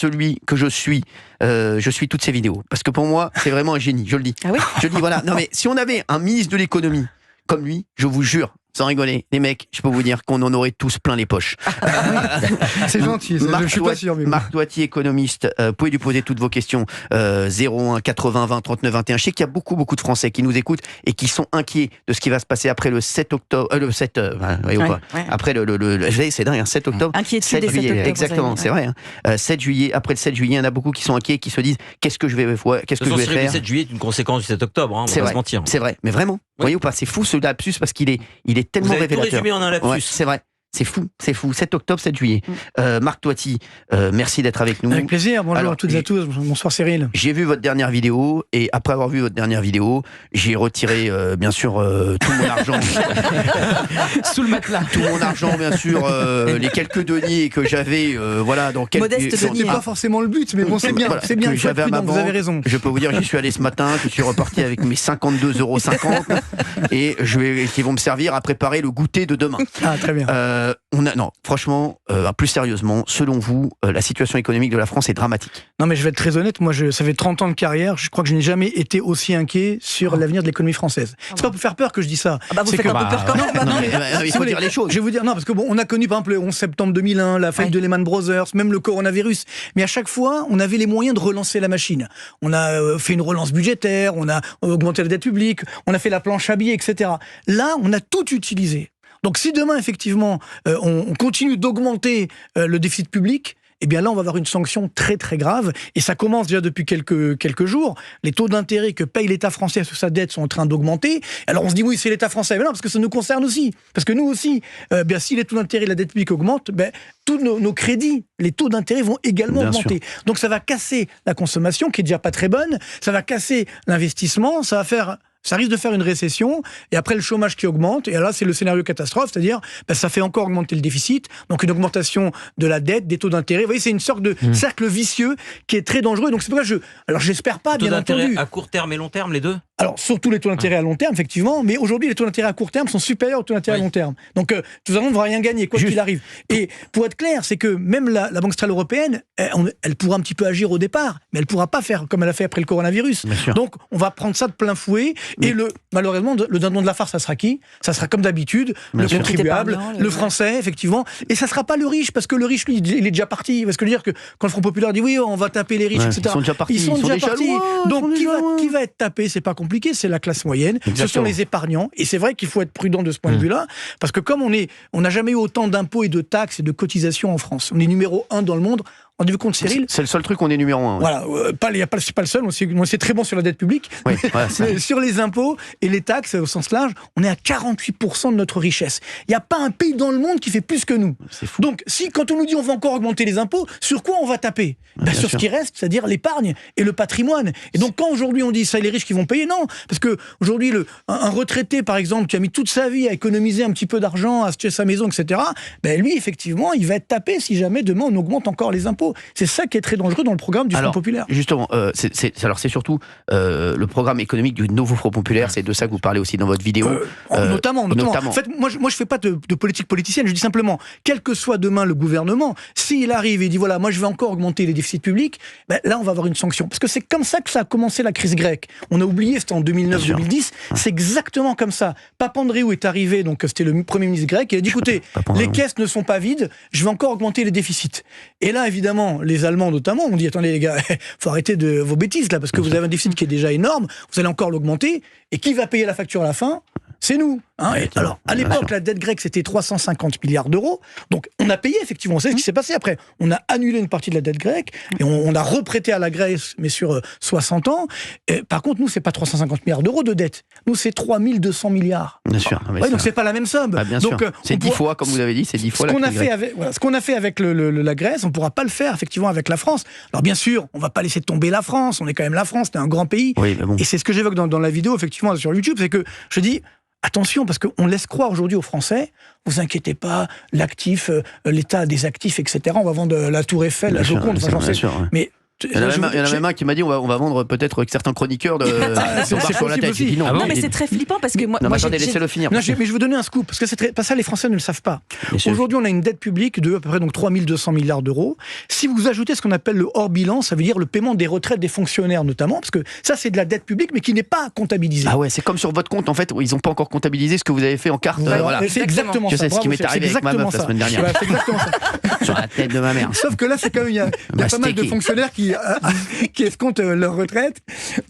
celui que je suis toutes ces vidéos. Parce que pour moi, c'est vraiment un génie, je le dis. Ah oui. Je le dis, voilà. Non mais, si on avait un ministre de l'économie comme lui, je vous jure, sans rigoler, les mecs, je peux vous dire qu'on en aurait tous plein les poches. C'est gentil, je suis pas sûr. Mais Marc Doity, économiste, vous pouvez lui poser toutes vos questions. 01 80 20 39 21. Je sais qu'il y a beaucoup de Français qui nous écoutent et qui sont inquiets de ce qui va se passer après le 7 octobre. Après c'est dingue, 7 octobre. Inquiétude 7 des 7 juillet, octobre. exactement, c'est vrai. 7 juillet, après le 7 juillet, il y en a beaucoup qui sont inquiets, qui se disent qu'est-ce que je vais faire. Le 7 juillet est une conséquence du 7 octobre, on va pas se mentir. C'est vrai, mais vraiment, vous voyez ou pas, c'est fou ce lapsus parce qu'il est tellement Vous avez révélateur. tout résumé en un lapsus. Ouais, c'est vrai. C'est fou. 7 octobre, 7 juillet. Marc Doity, merci d'être avec nous. avec plaisir, bonjour Alors, à toutes et à tous, bonsoir Cyril. J'ai vu votre dernière vidéo, et après avoir vu votre dernière vidéo, j'ai retiré, bien sûr, tout mon argent. Sous le matelas. Tout mon argent, bien sûr, les quelques deniers que j'avais, voilà, dans quelques... Modeste denier. C'est pas forcément le but, mais bon, c'est bien, Voilà, c'est bien, que il faut être j'avais à ma prudent, vous avez banque. raison. Je peux vous dire, j'y suis allé ce matin, que je suis reparti avec mes 52,50 € et qui vont me servir à préparer le goûter de demain. Ah, très bien. Non, franchement, plus sérieusement, selon vous, la situation économique de la France est dramatique. Non, mais je vais être très honnête, moi, ça fait 30 ans de carrière, je crois que je n'ai jamais été aussi inquiet sur l'avenir de l'économie française. C'est pas pour faire peur que je dis ça. Ah bah vous C'est faites que- un peu peur quand même. Non, mais il faut dire les choses. Je vais vous dire, non, parce que bon, on a connu par exemple le 11 septembre 2001, la faillite de Lehman Brothers, même le coronavirus. Mais à chaque fois, on avait les moyens de relancer la machine. On a fait une relance budgétaire, on a augmenté la dette publique, on a fait la planche à billets, etc. Là, on a tout utilisé. Donc si demain, effectivement, on continue d'augmenter le déficit public, eh bien là, on va avoir une sanction très très grave. Et ça commence déjà depuis quelques jours. Les taux d'intérêt que paye l'État français sur sa dette sont en train d'augmenter. Alors on se dit, oui, c'est l'État français. Mais non, parce que ça nous concerne aussi. Parce que nous aussi, bien, si les taux d'intérêt et la dette publique augmentent, tous nos crédits, les taux d'intérêt vont également augmenter. Donc ça va casser la consommation, qui est déjà pas très bonne. Ça va casser l'investissement. Ça risque de faire une récession, et après le chômage qui augmente, et là c'est le scénario catastrophe, c'est-à-dire ça fait encore augmenter le déficit, donc une augmentation de la dette, des taux d'intérêt. Vous voyez, c'est une sorte de cercle vicieux qui est très dangereux. Donc c'est pourquoi alors j'espère pas, bien entendu. À court terme et long terme, les deux. Alors surtout les taux d'intérêt à long terme, effectivement, mais aujourd'hui les taux d'intérêt à court terme sont supérieurs aux taux d'intérêt à long terme. Donc tout ça, on ne va rien gagner, quoi qu'il arrive. Et pour être clair, c'est que même la Banque centrale européenne, elle pourra un petit peu agir au départ, mais elle ne pourra pas faire comme elle a fait après le coronavirus. Donc on va prendre ça de plein fouet. Et malheureusement, le dindon de la farce, ça sera qui ? Ça sera comme d'habitude, le contribuable, le français, effectivement. Et ça ne sera pas le riche, parce que le riche, lui, il est déjà parti. Parce que dire que quand le Front populaire dit oui, on va taper les riches, etc. Ils sont déjà partis. Ils sont déjà partis. loin, Donc qui va être tapé ? C'est pas compliqué, c'est la classe moyenne. Exactement. Ce sont les épargnants. Et c'est vrai qu'il faut être prudent de ce point de vue-là, parce que comme on n'a jamais eu autant d'impôts et de taxes et de cotisations en France. On est numéro 1 dans le monde. On a vu compte, Cyril. C'est le seul truc, on est numéro 1. Ouais. Voilà, c'est pas le seul, c'est très bon sur la dette publique. Oui, voilà, mais sur les impôts et les taxes au sens large, on est à 48% de notre richesse. Il n'y a pas un pays dans le monde qui fait plus que nous. C'est fou. Donc, quand on nous dit on va encore augmenter les impôts, sur quoi on va taper ? Sur ce qui reste, c'est-à-dire l'épargne et le patrimoine. Et donc, quand aujourd'hui on dit ça, les riches qui vont payer, non. Parce que aujourd'hui, un retraité, par exemple, qui a mis toute sa vie à économiser un petit peu d'argent, à acheter sa maison, etc., lui, effectivement, il va être tapé si jamais demain on augmente encore les impôts. C'est ça qui est très dangereux dans le programme du Front populaire. Justement, c'est surtout le programme économique du nouveau Front populaire, c'est de ça que vous parlez aussi dans votre vidéo. Notamment. En fait, moi je fais pas de politique politicienne, je dis simplement, quel que soit demain le gouvernement, s'il arrive et dit voilà, moi je vais encore augmenter les déficits publics, là on va avoir une sanction. Parce que c'est comme ça que ça a commencé la crise grecque. On a oublié, c'était en 2009-2010, c'est exactement comme ça. Papandréou est arrivé, donc c'était le Premier ministre grec, et il a dit écoutez, les caisses ne sont pas vides, je vais encore augmenter les déficits. Et là, évidemment, les Allemands notamment ont dit attendez les gars, faut arrêter de vos bêtises là, parce que vous avez un déficit qui est déjà énorme, vous allez encore l'augmenter, et qui va payer la facture à la fin ? C'est nous. Alors, à l'époque, la dette grecque, c'était 350 milliards d'euros. Donc, on a payé, effectivement. On sait ce qui s'est passé après. On a annulé une partie de la dette grecque et on a reprêté à la Grèce, mais sur 60 ans. Et, par contre, nous, c'est pas 350 milliards d'euros de dette. Nous, c'est 3200 milliards. Bien sûr. Donc, c'est pas la même somme. Bien sûr. C'est 10 fois, comme vous avez dit, c'est 10 fois ce qu'on a fait avec la Grèce, on pourra pas le faire, effectivement, avec la France. Alors, bien sûr, on va pas laisser tomber la France. On est quand même la France, c'est un grand pays. Oui, mais bon. Et c'est ce que j'évoque dans la vidéo, effectivement, sur YouTube, c'est que je dis attention, parce qu'on laisse croire aujourd'hui aux Français, vous inquiétez pas, l'actif, l'État a des actifs, etc. On va vendre la Tour Eiffel, la Joconde, j'en sais. Mais Il y en a même un qui m'a dit on va vendre peut-être avec certains chroniqueurs de sur la tête. Dit non, mais c'est très flippant parce que moi. Attendez, laissez-le finir. Non, mais je vais vous donner un scoop parce que c'est pas ça, les Français ne le savent pas. Aujourd'hui, on a une dette publique de à peu près donc 3200 milliards d'euros. Si vous ajoutez ce qu'on appelle le hors bilan, ça veut dire le paiement des retraites des fonctionnaires notamment, parce que ça c'est de la dette publique mais qui n'est pas comptabilisée. Ah ouais, c'est comme sur votre compte en fait où ils n'ont pas encore comptabilisé ce que vous avez fait en carte. Voilà. C'est exactement ça. Je sais ce qui m'est arrivé avec ma meuf la semaine dernière. C'est exactement ça. Sur la tête de ma mère. Sauf que là, c'est quand même il y a pas mal de fonctionnaires qui escomptent leur retraite.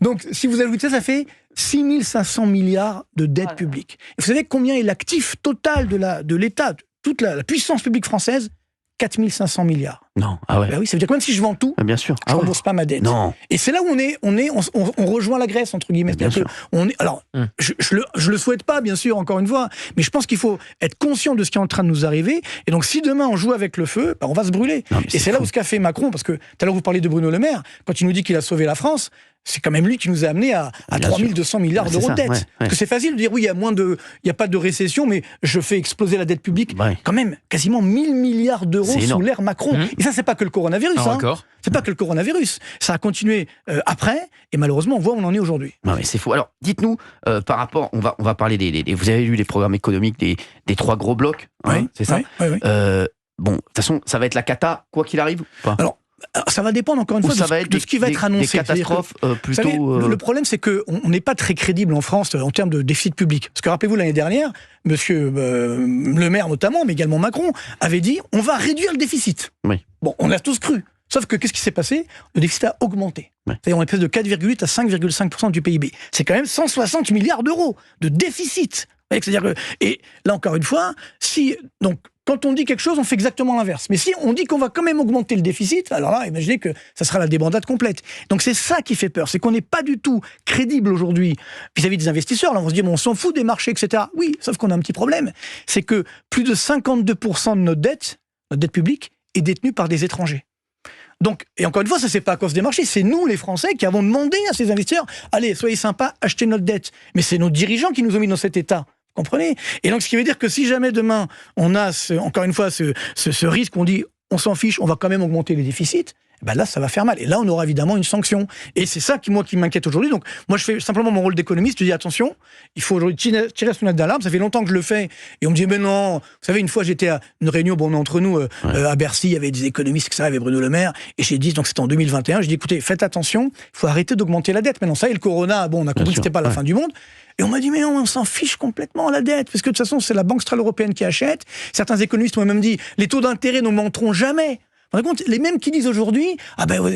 Donc, si vous ajoutez ça fait 6 500 milliards de dette publique. Et vous savez combien est l'actif total de l'État, toute la puissance publique française? 4 500 milliards. Non, ah ouais. Ben oui, ça veut dire que même si je vends tout, bien sûr. je ne rembourse pas ma dette. Non. Et c'est là où on rejoint la Grèce, entre guillemets. Bien sûr. Alors, je le souhaite pas, bien sûr, encore une fois, mais je pense qu'il faut être conscient de ce qui est en train de nous arriver. Et donc, si demain on joue avec le feu, ben, on va se brûler. Non, et c'est là où ce qu'a fait Macron, parce que tout à l'heure vous parliez de Bruno Le Maire, quand il nous dit qu'il a sauvé la France, c'est quand même lui qui nous a amené à 3200 milliards d'euros de dette. Ouais. Parce que c'est facile de dire, oui, il n'y a pas de récession, mais je fais exploser la dette publique. Ouais. Quand même, quasiment 1000 milliards d'euros sous l'ère Macron. Et ça, c'est pas que le coronavirus. C'est pas que le coronavirus. Ça a continué après, et malheureusement, on voit où on en est aujourd'hui. Non, mais c'est fou. Alors, dites-nous, par rapport, on va parler vous avez lu les programmes économiques des 3 gros blocs, hein, c'est ça? Oui. Bon, de toute façon, ça va être la cata, quoi qu'il arrive ou pas? Alors, ça va dépendre encore une fois de ce qui va être annoncé. Des catastrophes plutôt. Savez, le problème, c'est qu'on n'est pas très crédible en France en termes de déficit public. Parce que rappelez-vous, l'année dernière, monsieur Le Maire notamment, mais également Macron, avait dit on va réduire le déficit. Oui. Bon, on a tous cru. Sauf que qu'est-ce qui s'est passé? Le déficit a augmenté. Ouais. C'est-à-dire on est passé de 4,8 à 5,5% du PIB. C'est quand même 160 milliards d'euros de déficit. C'est-à-dire que, et là encore une fois, quand on dit quelque chose, on fait exactement l'inverse. Mais si on dit qu'on va quand même augmenter le déficit, alors là, imaginez que ça sera la débandade complète. Donc c'est ça qui fait peur, c'est qu'on n'est pas du tout crédible aujourd'hui vis-à-vis des investisseurs. Là, on se dit, bon, on s'en fout des marchés, etc. Oui, sauf qu'on a un petit problème, c'est que plus de 52% de notre dette publique, est détenue par des étrangers. Donc, et encore une fois, ça c'est pas à cause des marchés, c'est nous les Français qui avons demandé à ces investisseurs, allez, soyez sympas, achetez notre dette. Mais c'est nos dirigeants qui nous ont mis dans cet état. Vous comprenez? Et donc, ce qui veut dire que si jamais demain, on a, encore une fois, ce risque, on dit, on s'en fiche, on va quand même augmenter les déficits, ben là, ça va faire mal. Et là, on aura évidemment une sanction. Et c'est ça qui m'inquiète aujourd'hui. Donc, moi, je fais simplement mon rôle d'économiste. Je dis, attention, il faut aujourd'hui tirer la sonnette d'alarme. Ça fait longtemps que je le fais. Et on me dit, mais non. Vous savez, une fois, j'étais à une réunion, bon, entre nous, à Bercy, il y avait des économistes, etc., il y avait Bruno Le Maire. Et j'ai dit, donc c'était en 2021, j'ai dit, écoutez, faites attention, il faut arrêter d'augmenter la dette. Maintenant, ça y est, le corona, bon, on a compris que c'était pas la fin du monde. Et on m'a dit, mais non, on s'en fiche complètement, la dette. Parce que de toute façon, c'est la Banque centrale européenne qui achète. Certains économistes m'ont même dit, les taux d'intérêt n'augmenteront jamais. Vous vous rendez compte, les mêmes qui disent aujourd'hui,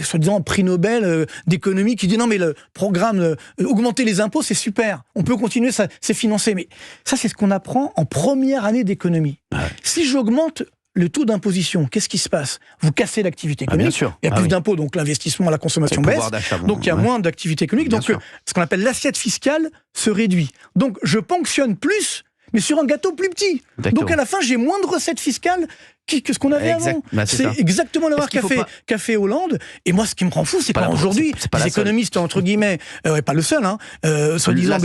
soi-disant prix Nobel d'économie, qui dit non mais le programme augmenter les impôts c'est super, on peut continuer, ça c'est financé. Mais ça c'est ce qu'on apprend en première année d'économie. Ouais. Si j'augmente le taux d'imposition, qu'est-ce qui se passe? Vous cassez l'activité économique, il y a plus d'impôts, donc l'investissement, la consommation baisse, donc il y a moins d'activité économique, donc ce qu'on appelle l'assiette fiscale se réduit. Donc je ponctionne plus, mais sur un gâteau plus petit. Donc à la fin j'ai moins de recettes fiscales que ce qu'on avait avant. C'est exactement l'erreur qu'a fait Hollande. Et moi, ce qui me rend fou, c'est qu'aujourd'hui, les économistes, entre guillemets, pas le seul, soi-disant.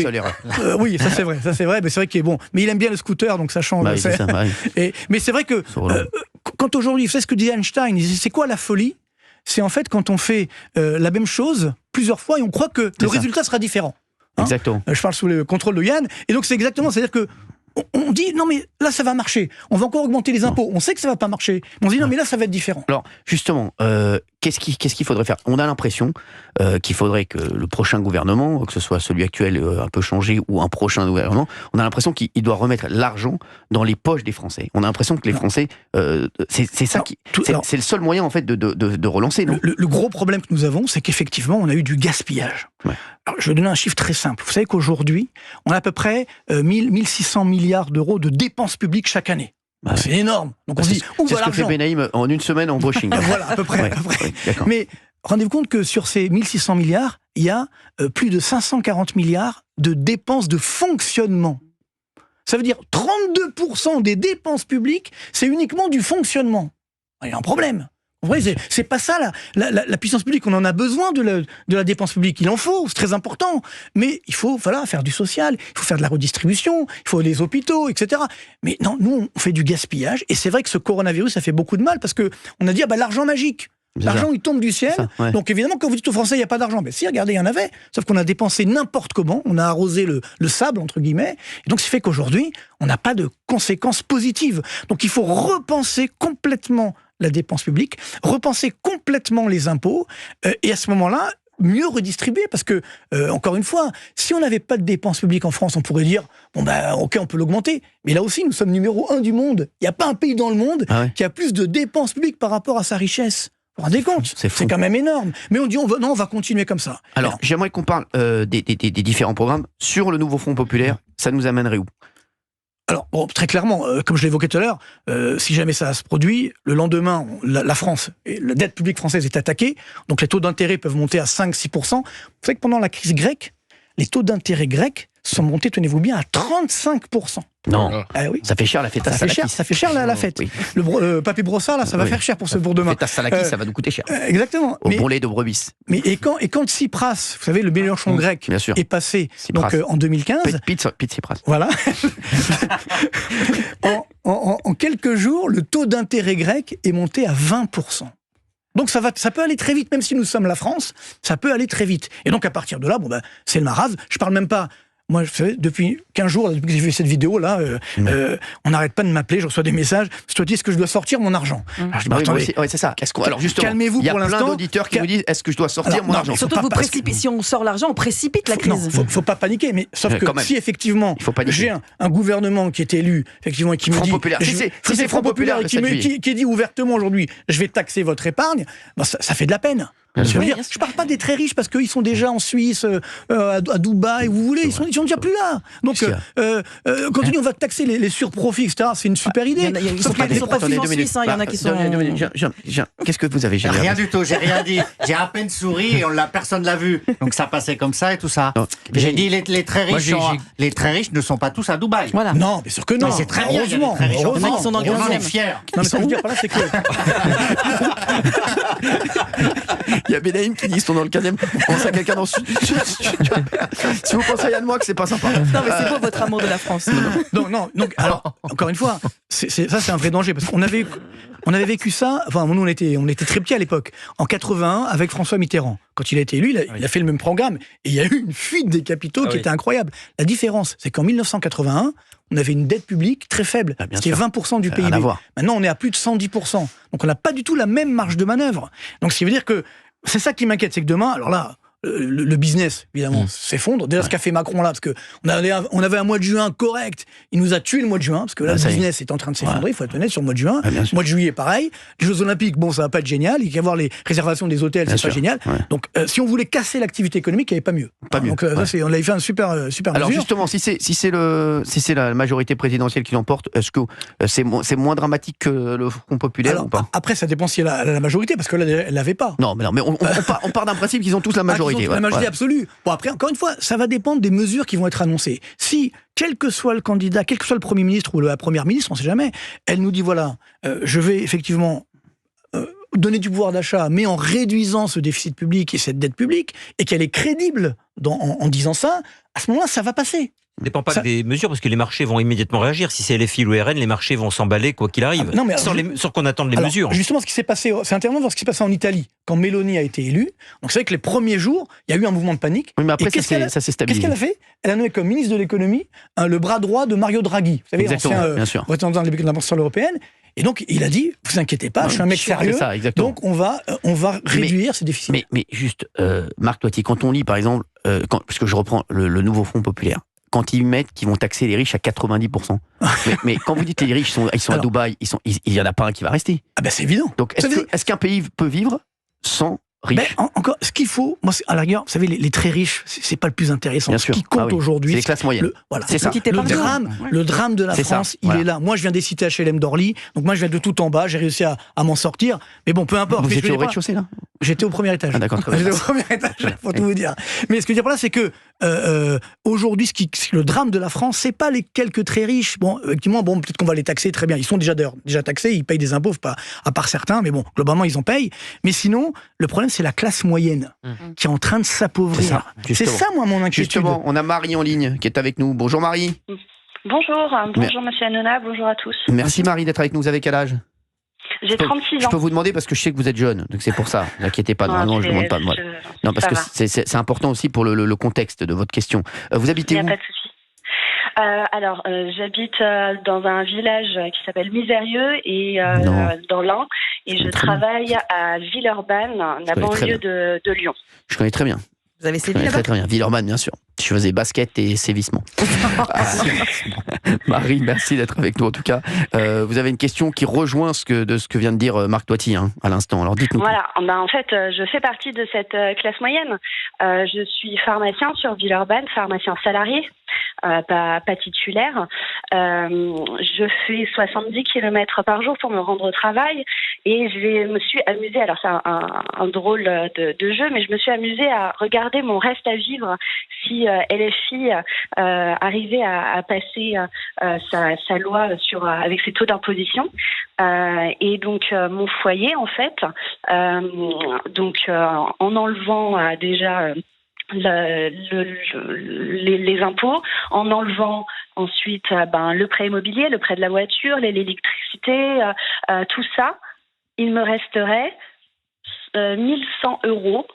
Oui, ça c'est vrai, mais c'est vrai qu'il est bon. Mais il aime bien le scooter, donc ça change. Mais c'est vrai que, quand aujourd'hui, vous savez ce que dit Einstein, c'est quoi la folie? C'est en fait quand on fait la même chose plusieurs fois et on croit que le résultat sera différent. Exactement. Je parle sous le contrôle de Yann. Et donc c'est exactement, c'est-à-dire que on dit, non mais là ça va marcher, on va encore augmenter les impôts, on sait que ça va pas marcher, mais on se dit non mais là ça va être différent. Alors justement, qu'est-ce qu'il faudrait faire? On a l'impression qu'il faudrait que le prochain gouvernement, que ce soit celui actuel un peu changé ou un prochain gouvernement, on a l'impression qu'il doit remettre l'argent dans les poches des Français. On a l'impression que les Français, c'est ça c'est le seul moyen en fait de relancer. Non le gros problème que nous avons, c'est qu'effectivement on a eu du gaspillage. Ouais. Alors, je vais donner un chiffre très simple. Vous savez qu'aujourd'hui, on a à peu près 1600 milliards d'euros de dépenses publiques chaque année. C'est énorme. Donc on se dit, où va l'argent ? C'est ce que fait Benaïm en une semaine en washing. Voilà, à peu près. Mais rendez-vous compte que sur ces 1600 milliards, il y a plus de 540 milliards de dépenses de fonctionnement. Ça veut dire 32% des dépenses publiques, c'est uniquement du fonctionnement. Il y a un problème. En vrai, c'est pas ça la puissance publique. On en a besoin de la dépense publique. Il en faut, c'est très important. Mais il faut faire du social, il faut faire de la redistribution, il faut des hôpitaux, etc. Mais non, nous, on fait du gaspillage. Et c'est vrai que ce coronavirus, ça fait beaucoup de mal parce que on a dit, l'argent magique. L'argent, il tombe du ciel. Ça, Donc évidemment, quand vous dites aux Français, il n'y a pas d'argent, mais si, regardez, il y en avait. Sauf qu'on a dépensé n'importe comment, on a arrosé le sable, entre guillemets. Et donc, ce qui fait qu'aujourd'hui, on n'a pas de conséquences positives. Donc il faut repenser complètement la dépense publique, repenser complètement les impôts, et à ce moment-là, mieux redistribuer, parce que, encore une fois, si on n'avait pas de dépenses publiques en France, on pourrait dire, ok, on peut l'augmenter, mais là aussi, nous sommes numéro 1 du monde. Il n'y a pas un pays dans le monde qui a plus de dépenses publiques par rapport à sa richesse. Vous vous rendez compte ? C'est quand même énorme. Mais on dit, on va continuer comme ça. Alors, j'aimerais qu'on parle des différents programmes. Sur le nouveau Front populaire, ça nous amènerait où ? Alors, très clairement, comme je l'évoquais tout à l'heure, si jamais ça se produit, le lendemain, la France, et la dette publique française est attaquée, donc les taux d'intérêt peuvent monter à 5-6%. Vous savez que pendant la crise grecque, les taux d'intérêt grecs sont montés, tenez-vous bien, à 35%. Non, oui. Ça fait cher la fête à Salakis. Ça fait cher la fête. Oui. Le papy Brossard, là, ça va faire cher pour ce bourg-demain. La fête à Salakis, ça va nous coûter cher. Exactement. Au bourrelet de brebis. Et quand Tsipras, vous savez, le Mélenchon grec, est passé donc, en 2015... Pete Tsipras. Voilà. en quelques jours, le taux d'intérêt grec est monté à 20%. Donc ça peut aller très vite, même si nous sommes la France, ça peut aller très vite. Et donc à partir de là, c'est le marasme. Je parle même pas. Moi, vous savez, depuis 15 jours, depuis que j'ai fait cette vidéo-là, on n'arrête pas de m'appeler, je reçois des messages. Je te dis, est-ce que je dois sortir mon argent ? Alors, je dis, attendez, c'est ça. Alors justement, calmez-vous pour l'instant. Il y a plein d'auditeurs qui nous disent, est-ce que je dois sortir mon argent ? Surtout, si on sort l'argent, on précipite la crise. Non, faut pas paniquer. Mais sauf que si effectivement, j'ai un gouvernement qui est élu, effectivement, et qui me dit, si c'est Front populaire, qui dit ouvertement aujourd'hui, je vais taxer votre épargne, ça fait de la peine. Je parle pas des très riches parce qu'ils sont déjà en Suisse, à Dubaï, vous voulez, ils sont déjà plus là. Donc, quand on dit on va taxer les surprofits, etc., c'est une super idée. Ils sont pas en Suisse, il y en a qui sont... Qu'est-ce que vous avez géré ? Rien du tout, j'ai rien dit. J'ai à peine souri et personne l'a vu. Donc ça passait comme ça et tout ça. J'ai dit les très riches ne sont pas tous à Dubaï. Voilà. Non, bien sûr que non. Mais c'est très bien. Heureusement. Ils sont dans le on en est fiers. Non, mais ça veut dire par là, c'est que... Il y a Benaïm qui dit ils sont dans le 15e. Vous pensez à quelqu'un dans ce studio. Si vous pensez à Yann Moix, c'est pas sympa. Non, mais c'est beau votre amour de la France. Non. Donc, alors, encore une fois, c'est un vrai danger parce qu'on avait vécu ça. Enfin, nous, on était très petits à l'époque. En 81, avec François Mitterrand. Quand il a été élu, il a fait le même programme. Et il y a eu une fuite des capitaux qui était incroyable. La différence, c'est qu'en 1981, on avait une dette publique très faible. C'était 20% du PIB. Maintenant, on est à plus de 110%. Donc, on n'a pas du tout la même marge de manœuvre. Donc, ce qui veut dire que c'est ça qui m'inquiète, c'est que demain, alors là, le business, évidemment, s'effondre. Déjà, ce qu'a fait Macron là, parce qu'on avait un mois de juin correct, il nous a tué le mois de juin, parce que là, le business est en train de s'effondrer, il faut être honnête, sur le mois de juin. Le mois de juillet, pareil. Les Jeux Olympiques, ça va pas être génial. Il va y avoir les réservations des hôtels, c'est pas génial. Donc, si on voulait casser l'activité économique, il n'y avait pas mieux. Donc, on avait fait un super Alors, mesure. justement, si c'est la majorité présidentielle qui l'emporte, est-ce que c'est moins dramatique que le Front populaire ou pas ? Après, ça dépend si elle a la majorité, parce que là, elle l'avait pas. Non, mais on part d'un principe qu'ils ont tous la majorité. La majorité absolue. Bon, après, encore une fois, ça va dépendre des mesures qui vont être annoncées. Si, quel que soit le candidat, quel que soit le Premier ministre ou la Première ministre, on ne sait jamais, elle nous dit, voilà, je vais effectivement donner du pouvoir d'achat, mais en réduisant ce déficit public et cette dette publique, et qu'elle est crédible en disant ça, à ce moment-là, ça va passer. Ça ne dépend pas des mesures, parce que les marchés vont immédiatement réagir. Si c'est LFI ou RN, les marchés vont s'emballer quoi qu'il arrive, sans qu'on attende les mesures. Justement, ce qui s'est passé, c'est intéressant de voir ce qui s'est passé en Italie, quand Meloni a été élue. Donc c'est vrai que les premiers jours, il y a eu un mouvement de panique. Oui, mais après, ça s'est stabilisé. Qu'est-ce qu'elle a fait ? Elle a nommé comme ministre de l'économie le bras droit de Mario Draghi. Vous savez, l'ancien représentant de la Banque centrale européenne. Et donc, il a dit, vous inquiétez pas, je suis un mec sérieux, donc on va réduire ces déficits. Mais juste, Marc Toiti, quand on lit, par exemple, parce que je reprends le nouveau Front populaire, quand ils mettent qu'ils vont taxer les riches à 90%. mais quand vous dites les riches, ils sont à Dubaï, il n'y en a pas un qui va rester. Ah ben c'est évident. Donc est-ce qu'un pays peut vivre sans riches? Encore, ce qu'il faut, moi, à la rigueur, vous savez, les très riches, c'est pas le plus intéressant. Bien ce sûr. qui compte aujourd'hui, c'est les classes moyennes. C'est ça. Le drame de la France, il est là. Moi, je viens des cités HLM d'Orly, donc moi, je viens de tout en bas, j'ai réussi à m'en sortir. Mais bon, peu importe. Vous étiez au rez-de-chaussée, là? J'étais au premier étage. Ah, d'accord, très bien. J'étais au premier étage, pour tout vous dire. Mais ce que je veux dire par là, c'est que aujourd'hui, le drame de la France, c'est pas les quelques très riches. Bon, effectivement, peut-être qu'on va les taxer, très bien. Ils sont déjà taxés, ils payent des impôts, pas à part certains, mais bon, globalement, ils en payent. Mais sinon, le problème, c'est la classe moyenne qui est en train de s'appauvrir. C'est ça, moi, mon inquiétude. Justement, on a Marie en ligne qui est avec nous. Bonjour Marie. Bonjour monsieur Hanouna, bonjour à tous. Merci Marie d'être avec nous. Vous avez quel âge ? J'ai 36 ans. Je peux vous demander parce que je sais que vous êtes jeune, donc c'est pour ça. Ne vous inquiétez pas, normalement je ne demande pas. Non, parce que c'est important aussi pour le contexte de votre question. Vous habitez où ? Il n'y a pas de souci. Alors, j'habite dans un village qui s'appelle Misérieux et dans l'Ain, et je travaille à Villeurbanne, la banlieue de Lyon. Je connais très bien. Vous avez sévi là-bas ? Très bien. Villeurbanne, bien sûr. Je faisais basket et sévissement. Marie, merci d'être avec nous en tout cas. Vous avez une question qui rejoint ce que vient de dire Marc Toiti à l'instant. Alors dites-nous. Voilà. En fait, je fais partie de cette classe moyenne. Je suis pharmacien sur Villeurbanne, pharmacien salarié. Pas titulaire. Je fais 70 km par jour pour me rendre au travail et je me suis amusée, alors c'est un drôle de jeu, mais je me suis amusée à regarder mon reste à vivre si LFI arrivait à passer sa loi avec ses taux d'imposition. Et donc mon foyer, en fait, en enlevant déjà les impôts, en enlevant ensuite le prêt immobilier, le prêt de la voiture, l'électricité, tout ça, il me resterait 1100 €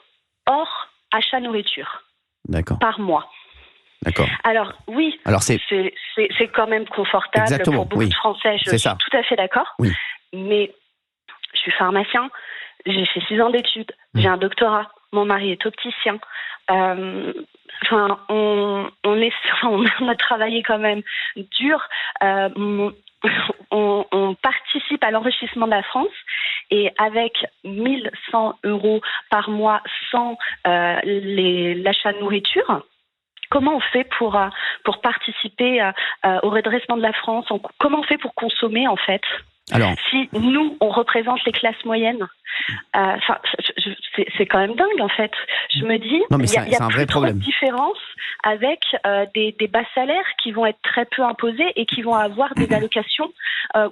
hors achat nourriture. D'accord. Par mois. D'accord. Alors oui, c'est quand même confortable. Exactement, pour beaucoup de Français, je suis tout à fait d'accord. Oui. Mais je suis pharmacien, j'ai fait 6 ans d'études, j'ai un doctorat, mon mari est opticien. On a travaillé quand même dur. On participe à l'enrichissement de la France et avec 1100 € par mois sans l'achat de nourriture, comment on fait pour participer au redressement de la France ? Comment on fait pour consommer en fait ? Alors, si nous, on représente les classes moyennes, c'est quand même dingue en fait. Je me dis, il y a plus trop de différence avec des bas salaires qui vont être très peu imposés et qui vont avoir des allocations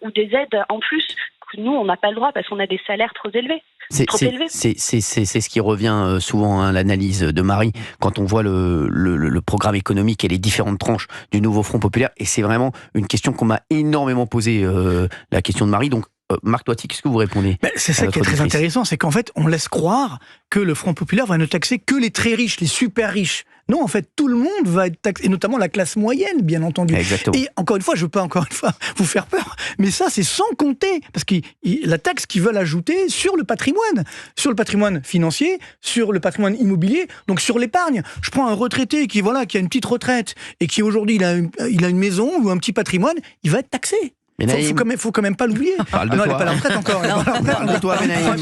ou des aides en plus que nous, on n'a pas le droit parce qu'on a des salaires trop élevés. C'est ce qui revient souvent à l'analyse de Marie quand on voit le programme économique et les différentes tranches du nouveau Front populaire. Et c'est vraiment une question qu'on m'a énormément posée, la question de Marie. Donc, Marc Toiti, qu'est-ce que vous répondez ? C'est ça qui est très intéressant, c'est qu'en fait, on laisse croire que le Front populaire va ne taxer que les très riches, les super riches. Non, en fait, tout le monde va être taxé, et notamment la classe moyenne, bien entendu. Exactement. Et encore une fois, je ne veux pas vous faire peur, mais ça, c'est sans compter, parce que la taxe qu'ils veulent ajouter sur le patrimoine financier, sur le patrimoine immobilier, donc sur l'épargne. Je prends un retraité qui a une petite retraite et qui aujourd'hui il a une maison ou un petit patrimoine, il va être taxé. Faut quand même pas l'oublier. Parle de non, toi. elle n'est pas à la retraite encore. Parle de toi, Benaïm.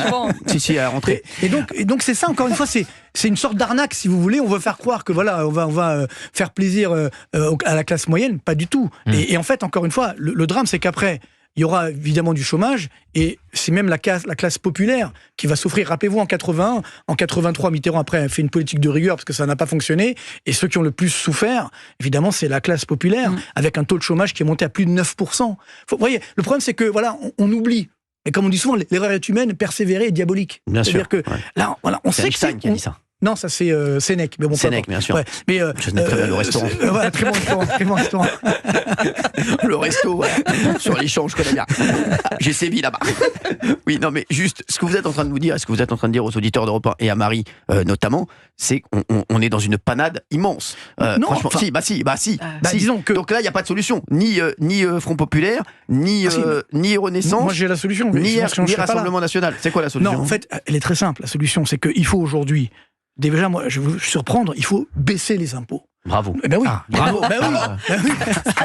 Si, à la rentrée. Et donc c'est ça, encore une fois, c'est une sorte d'arnaque, si vous voulez. On veut faire croire que on va faire plaisir à la classe moyenne. Pas du tout. Et en fait, encore une fois, le drame, c'est qu'après, il y aura évidemment du chômage, et c'est même la classe populaire qui va souffrir. Rappelez-vous, en 81, en 83, Mitterrand après a fait une politique de rigueur parce que ça n'a pas fonctionné, et ceux qui ont le plus souffert, évidemment, c'est la classe populaire, avec un taux de chômage qui est monté à plus de 9%. Vous voyez, le problème, c'est que on oublie. Et comme on dit souvent, l'erreur est humaine, persévérer est diabolique. Bien sûr. C'est-à-dire que là, on sait que Einstein qui a dit ça. Non, ça c'est Sénèque. Mais bon, Sénèque, bien sûr. Ouais. Mais, je connais très bien le restaurant. Très bon restaurant. Le resto, ouais. Sur les champs, je connais bien. J'ai sévi là-bas. Oui, non, mais juste, ce que vous êtes en train de nous dire, ce que vous êtes en train de dire aux auditeurs d'Europe 1 et à Marie notamment, c'est qu'on est dans une panade immense. Non, franchement, si. Disons que... Donc là, il n'y a pas de solution. Ni Front populaire, ni Renaissance. Moi, j'ai la solution. Ni Rassemblement national. C'est quoi la solution ? Non, en fait, elle est très simple. La solution, c'est qu'il faut aujourd'hui... Déjà, moi, je vais vous surprendre, il faut baisser les impôts. Bravo. Ben oui. Bravo. Ça le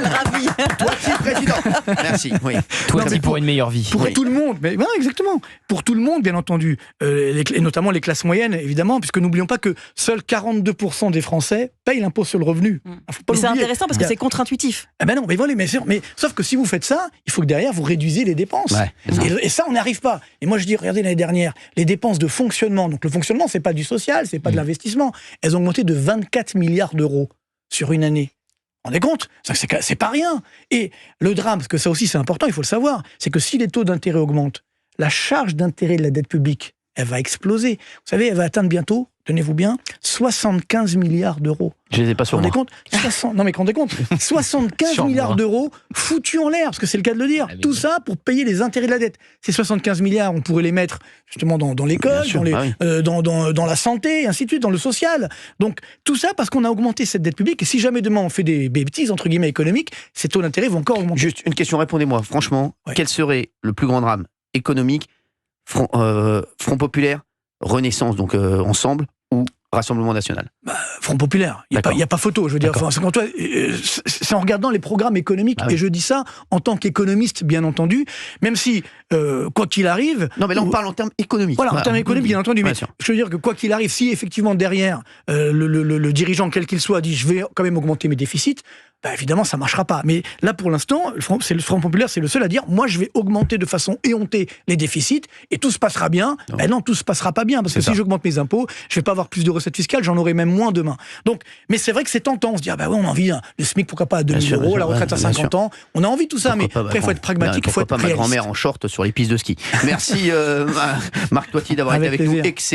ravit. Toi qui es président. Merci. Oui. Toi qui pour une meilleure vie. Pour tout le monde. Mais voilà, exactement. Pour tout le monde, bien entendu. Et notamment les classes moyennes, évidemment, puisque n'oublions pas que seuls 42% des Français payent l'impôt sur le revenu. Mais c'est intéressant parce que c'est contre-intuitif. Ah ben non, mais voilà, mais sauf que si vous faites ça, il faut que derrière vous réduisiez les dépenses. Ouais, et ça, on n'y arrive pas. Et moi, je dis, regardez l'année dernière, les dépenses de fonctionnement. Donc le fonctionnement, c'est pas du social, c'est pas de l'investissement. Elles ont augmenté de 24 milliards d'euros sur une année. Vous vous rendez compte ? C'est pas rien. Et le drame, parce que ça aussi c'est important, il faut le savoir, c'est que si les taux d'intérêt augmentent, la charge d'intérêt de la dette publique, elle va exploser. Vous savez, elle va atteindre bientôt tenez-vous bien, 75 milliards d'euros. Je les ai pas sur moi. Compte 60... Non mais rendez compte, 75 milliards d'euros foutus en l'air, parce que c'est le cas de le dire. Tout ça pour payer les intérêts de la dette. Ces 75 milliards, on pourrait les mettre justement dans l'école, dans la santé, et ainsi de suite, dans le social. Donc tout ça parce qu'on a augmenté cette dette publique. Et si jamais demain on fait des bêtises, entre guillemets, économiques, ces taux d'intérêt vont encore augmenter. Juste une question, répondez-moi. Franchement, quel serait le plus grand drame économique, Front Populaire, Renaissance, donc ensemble, ou Rassemblement National? Front Populaire, il n'y a pas photo, je veux dire. C'est en regardant les programmes économiques, et je dis ça en tant qu'économiste, bien entendu, même si, quoi qu'il arrive... Non, mais là, on parle en termes économiques. Voilà, en termes économiques, bien entendu, mais je veux dire que quoi qu'il arrive, si effectivement derrière, le dirigeant, quel qu'il soit, dit « je vais quand même augmenter mes déficits », évidemment, ça ne marchera pas. Mais là, pour l'instant, le Front Populaire, c'est le seul à dire « moi, je vais augmenter de façon éhontée les déficits, et tout se passera bien ». Non, tout se passera pas bien, parce que si j'augmente mes impôts, je vais pas avoir plus de recettes fiscales, j'en aurai même moins demain. Donc, mais c'est vrai que c'est tentant, on se dit, on a envie, le SMIC, pourquoi pas à 2 000 €, la retraite à 50 ans, on a envie de tout ça, mais après, il faut être pragmatique, il faut être réaliste. Pourquoi pas ma grand-mère en short sur les pistes de ski. Merci Marc Toiti d'avoir été avec nous. Excellent.